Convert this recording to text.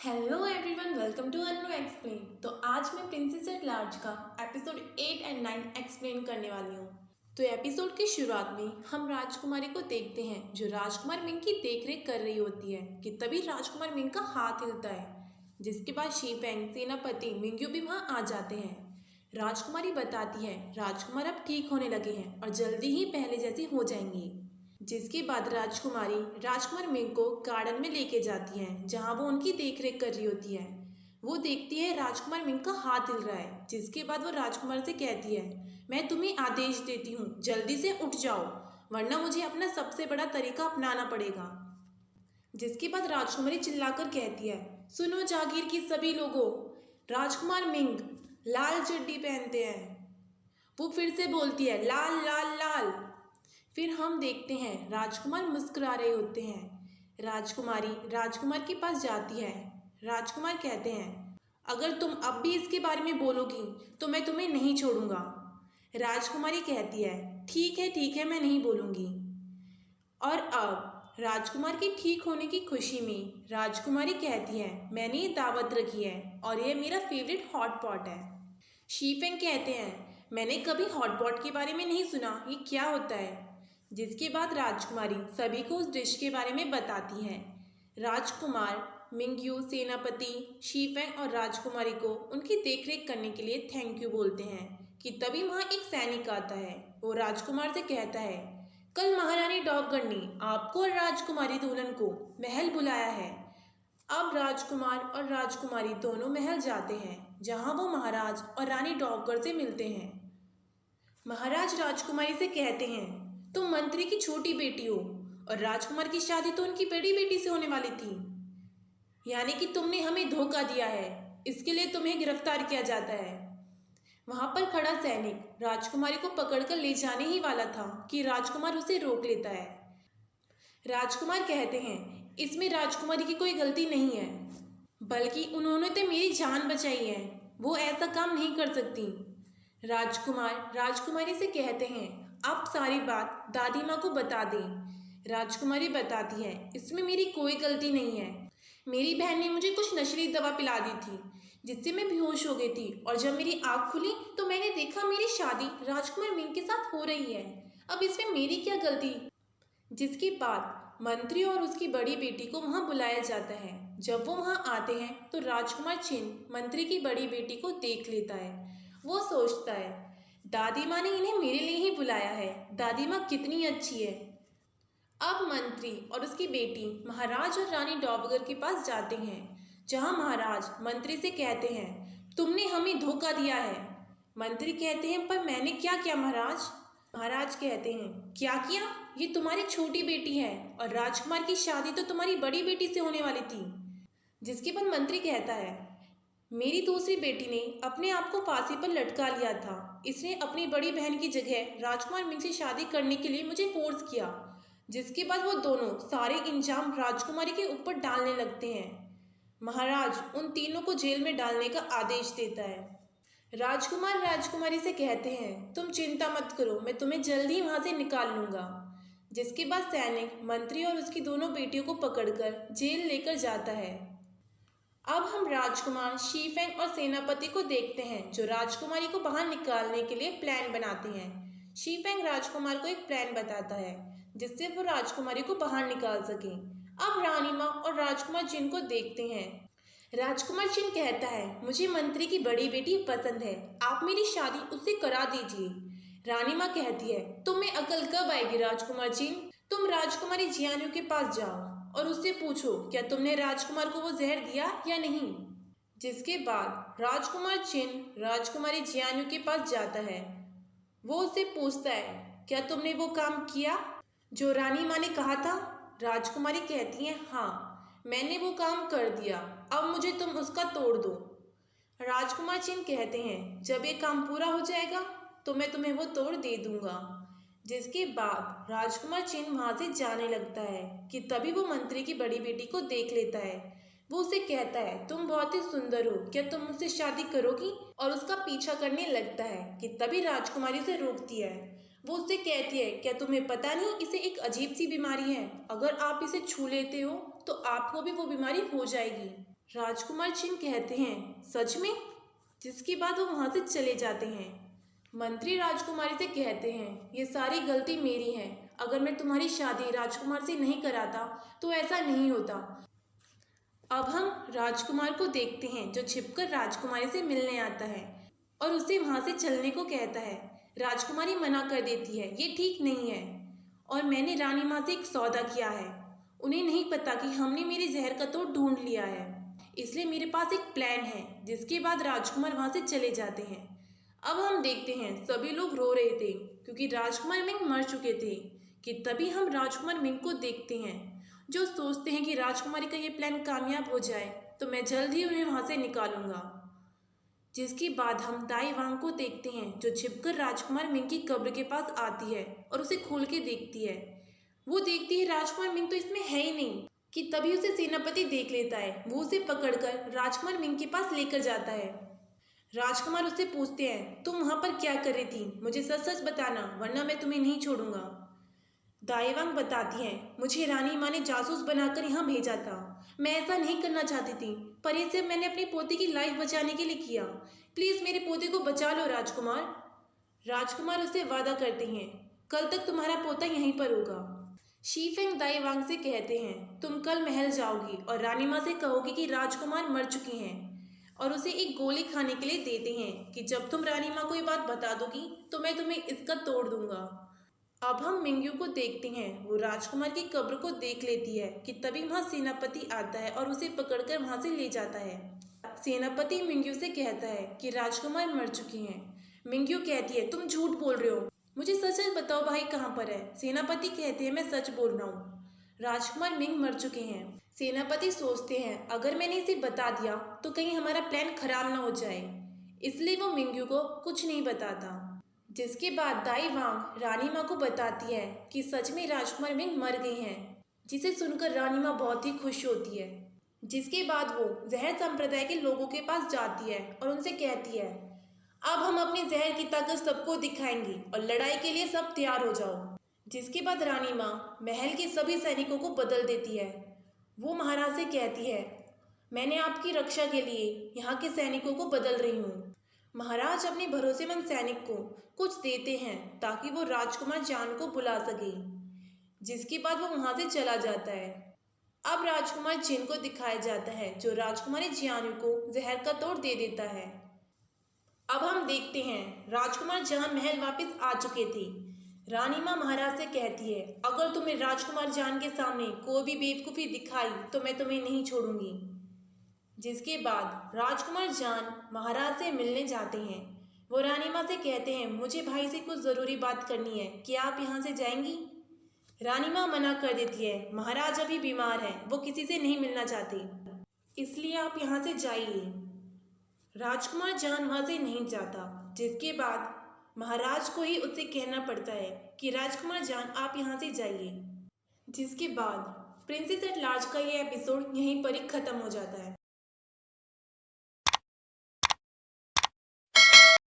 Hello everyone, welcome to Anu explain. तो आज मैं प्रिंसेस एट लार्ज का एपिसोड 8 एंड 9 एक्सप्लेन करने वाली हूँ। तो एपिसोड की शुरुआत में हम राजकुमारी को देखते हैं जो राजकुमार मिंग की देखरेख कर रही होती है कि तभी राजकुमार मिंग का हाथ हिलता है, जिसके बाद शीफेंग सेनापति मिंग्यू भी वहाँ आ जाते हैं। राजकुमारी बताती है राजकुमार अब ठीक होने लगे हैं और जल्दी ही पहले जैसे हो जाएंगे। जिसके बाद राजकुमारी राजकुमार मिंग को गार्डन में लेके जाती हैं जहां वो उनकी देखरेख कर रही होती है। वो देखती है राजकुमार मिंग का हाथ हिल रहा है, जिसके बाद वो राजकुमार से कहती है मैं तुम्हें आदेश देती हूँ, जल्दी से उठ जाओ वरना मुझे अपना सबसे बड़ा तरीका अपनाना पड़ेगा। जिसके बाद राजकुमारी चिल्लाकर कहती है सुनो जागीर की सभी लोगों, राजकुमार मिंग लाल चड्डी पहनते हैं। वो फिर से बोलती है लाल लाल लाल। फिर हम देखते हैं राजकुमार मुस्कुरा रहे होते हैं। राजकुमारी राजकुमार के पास जाती है। राजकुमार कहते हैं अगर तुम अब भी इसके बारे में बोलोगी तो मैं तुम्हें नहीं छोड़ूंगा। राजकुमारी कहती है ठीक है मैं नहीं बोलूंगी। और अब राजकुमार के ठीक होने की खुशी में राजकुमारी कहती है मैंने ये दावत रखी है और ये मेरा फेवरेट हॉट पॉट है। शीफेंग कहते हैं मैंने कभी हॉट पॉट के बारे में नहीं सुना, ये क्या होता है। जिसके बाद राजकुमारी सभी को उस डिश के बारे में बताती हैं। राजकुमार मिंग्यू सेनापति शीफेंग और राजकुमारी को उनकी देखरेख करने के लिए थैंक यू बोलते हैं कि तभी वहाँ एक सैनिक आता है। वो राजकुमार से कहता है कल महारानी डॉबगर ने आपको और राजकुमारी दुल्हन को महल बुलाया है। अब राजकुमार और राजकुमारी दोनों महल जाते हैं जहां वो महाराज और रानी डॉबगर से मिलते हैं। महाराज राजकुमारी से कहते हैं तुम मंत्री की छोटी बेटी हो और राजकुमार की शादी तो उनकी बड़ी बेटी से होने वाली थी, यानी कि तुमने हमें धोखा दिया है, इसके लिए तुम्हें गिरफ्तार किया जाता है। वहां पर खड़ा सैनिक राजकुमारी को पकड़कर ले जाने ही वाला था कि राजकुमार उसे रोक लेता है। राजकुमार कहते हैं इसमें राजकुमारी की कोई गलती नहीं है, बल्कि उन्होंने तो मेरी जान बचाई है, वो ऐसा काम नहीं कर सकती। राजकुमार राजकुमारी से कहते हैं आप सारी बात दादी माँ को बता दें। राजकुमारी बताती है इसमें मेरी कोई गलती नहीं है, मेरी बहन ने मुझे कुछ नशीली दवा पिला दी थी जिससे मैं बेहोश हो गई थी और जब मेरी आँख खुली तो मैंने देखा मेरी शादी राजकुमार मिंग के साथ हो रही है, अब इसमें मेरी क्या गलती। जिसके बाद मंत्री और उसकी बड़ी बेटी को वहां बुलाया जाता है। जब वो वहां आते हैं तो राजकुमार चिन मंत्री की बड़ी बेटी को देख लेता है। वो सोचता है दादी माँ ने इन्हें मेरे लिए ही बुलाया है, दादी माँ कितनी अच्छी है। अब मंत्री और उसकी बेटी महाराज और रानी डॉबगर के पास जाते हैं जहां महाराज मंत्री से कहते हैं तुमने हमें धोखा दिया है। मंत्री कहते हैं पर मैंने क्या किया महाराज। महाराज कहते हैं क्या किया, ये तुम्हारी छोटी बेटी है और राजकुमार की शादी तो तुम्हारी बड़ी बेटी से होने वाली थी। जिसके बाद मंत्री कहता है मेरी दूसरी बेटी ने अपने आप को फांसी पर लटका लिया था, इसने अपनी बड़ी बहन की जगह राजकुमार मिंग से शादी करने के लिए मुझे फोर्स किया। जिसके बाद वो दोनों सारे इंजाम राजकुमारी के ऊपर डालने लगते हैं। महाराज उन तीनों को जेल में डालने का आदेश देता है। राजकुमार राजकुमारी से कहते हैं तुम चिंता मत करो, मैं तुम्हें जल्द ही वहां से निकाल लूंगा। जिसके बाद सैनिक मंत्री और उसकी दोनों बेटियों को पकड़कर जेल लेकर जाता है। अब हम राजकुमार शीफेंग और सेनापति को देखते हैं जो राजकुमारी को बाहर निकालने के लिए प्लान बनाते हैं। शीफेंग राजकुमार को एक प्लान बताता है जिससे वो राजकुमारी को बाहर निकाल सके। अब रानी माँ और राजकुमार चिन को देखते हैं। राजकुमार चिन कहता है मुझे मंत्री की बड़ी बेटी पसंद है, आप मेरी शादी उससे करा दीजिए। रानी माँ कहती है तुम्हें अकल कब आएगी राजकुमार चिन, तुम राजकुमारी जियान्यू के पास जाओ और उससे पूछो क्या तुमने राजकुमार को वो जहर दिया या नहीं। जिसके बाद राजकुमार चिन राजकुमारी जियान्यू के पास जाता है। वो उससे पूछता है क्या तुमने वो काम किया जो रानी माँ ने कहा था। राजकुमारी कहती है हाँ मैंने वो काम कर दिया, अब मुझे तुम उसका तोड़ दो। राजकुमार चिन कहते हैं जब ये काम पूरा हो जाएगा तो मैं तुम्हें वो तोड़ दे दूंगा। जिसके बाद राजकुमार चिन वहां से जाने लगता है कि तभी वो मंत्री की बड़ी बेटी को देख लेता है। वो उसे कहता है तुम बहुत ही सुंदर हो, क्या तुम मुझसे शादी करोगी, और उसका पीछा करने लगता है कि तभी राजकुमारी उसे रोकती है। वो उससे कहती है क्या तुम्हें पता नहीं इसे एक अजीब सी बीमारी है, अगर आप इसे छू लेते हो तो आपको भी वो बीमारी हो जाएगी। राजकुमार चिन कहते हैं, सच में? जिसके बाद वो वहाँ से चले जाते हैं। मंत्री राजकुमारी से कहते हैं, ये सारी गलती मेरी है। अगर मैं तुम्हारी शादी राजकुमार से नहीं कराता तो ऐसा नहीं होता। अब हम राजकुमार को देखते हैं जो छिपकर राजकुमारी से मिलने आता है और उसे वहाँ से चलने को कहता है। राजकुमारी मना कर देती है, ये ठीक नहीं है और मैंने रानी माँ से एक सौदा किया है। उन्हें नहीं पता कि हमने मेरे जहर का तोड़ ढूंढ लिया है, इसलिए मेरे पास एक प्लान है। जिसके बाद राजकुमार वहाँ से चले जाते हैं। अब हम देखते हैं सभी लोग रो रहे थे क्योंकि राजकुमार मिंग मर चुके थे कि तभी हम राजकुमार मिंग को देखते हैं जो सोचते हैं कि राजकुमारी का ये प्लान कामयाब हो जाए तो मैं जल्द ही उन्हें वहाँ से निकालूंगा। जिसके बाद हम दाई वांग को देखते हैं जो छिपकर राजकुमार मिंग की कब्र के पास आती है और उसे खोल के देखती है। वो देखती है राजकुमार मिंग तो इसमें है ही नहीं कि तभी उसे सेनापति देख लेता है। वो उसे पकड़कर राजकुमार मिंग के पास लेकर जाता है। राजकुमार उससे पूछते हैं, तुम वहाँ पर क्या कर रही थी? मुझे सच सच बताना वरना मैं तुम्हें नहीं छोड़ूंगा। दाईवांग बताती है, मुझे रानी माँ ने जासूस बनाकर यहाँ भेजा था। मैं ऐसा नहीं करना चाहती थी पर ये सब मैंने अपनी पोती की लाइफ बचाने के लिए किया। प्लीज़ मेरे पोते को बचा लो राजकुमार। राजकुमार उससे वादा करते हैं, कल तक तुम्हारा पोता यहीं पर होगा। शीफेंग दाईवांग से कहते हैं, तुम कल महल जाओगी और रानी माँ से कहोगी कि राजकुमार मर चुके हैं और उसे एक गोली खाने के लिए देते हैं कि जब तुम रानी माँ को ये बात बता दोगी तो मैं तुम्हें इसका तोड़ दूंगा। अब हम मिंग्यू को देखते हैं। वो राजकुमार की कब्र को देख लेती है कि तभी वहाँ सेनापति आता है और उसे पकड़कर वहाँ से ले जाता है। सेनापति मिंग्यू से कहता है कि राजकुमार मर चुके हैं। मिंग्यू कहती है, तुम झूठ बोल रहे हो, मुझे सच सच बताओ भाई कहाँ पर है। सेनापति कहते हैं, मैं सच बोल रहा हूँ, राजकुमार मिंग मर चुके हैं। सेनापति सोचते हैं अगर मैंने इसे बता दिया तो कहीं हमारा प्लान खराब ना हो जाए, इसलिए वो मिंग्यू को कुछ नहीं बताता। जिसके बाद दाई वांग रानी माँ को बताती है कि सच में राजकुमार मिंग मर गए हैं, जिसे सुनकर रानी माँ बहुत ही खुश होती है। जिसके बाद वो जहर संप्रदाय के लोगों के पास जाती है और उनसे कहती है, अब हम अपनी जहर की ताकत सबको दिखाएंगे और लड़ाई के लिए सब तैयार हो जाओ। जिसके बाद रानी माँ महल के सभी सैनिकों को बदल देती है। वो महाराज से कहती है, मैंने आपकी रक्षा के लिए यहाँ के सैनिकों को बदल रही हूँ। महाराज अपने भरोसेमंद सैनिक को कुछ देते हैं ताकि वो राजकुमार जान को बुला सके। जिसके बाद वो वहाँ से चला जाता है। अब राजकुमार जिन को दिखाया जाता है जो राजकुमारी जियानु को जहर का तोड़ दे देता है। अब हम देखते हैं राजकुमार जान महल वापस आ चुके थे। रानी माँ महाराज से कहती है, अगर तुमने राजकुमार जान के सामने कोई भी बेवकूफ़ी दिखाई तो मैं तुम्हें नहीं छोड़ूंगी। जिसके बाद राजकुमार जान महाराज से मिलने जाते हैं। वो रानी माँ से कहते हैं, मुझे भाई से कुछ ज़रूरी बात करनी है, क्या आप यहाँ से जाएंगी? रानी माँ मना कर देती है, महाराज अभी बीमार हैं, वो किसी से नहीं मिलना चाहते, इसलिए आप यहाँ से जाइए। राजकुमार जान वहाँ से नहीं जाता। जिसके बाद महाराज को ही उससे कहना पड़ता है कि राजकुमार जान आप यहाँ से जाइए। जिसके बाद प्रिंसेस एट लार्ज का ये एपिसोड यहीं पर ही ख़त्म हो जाता है।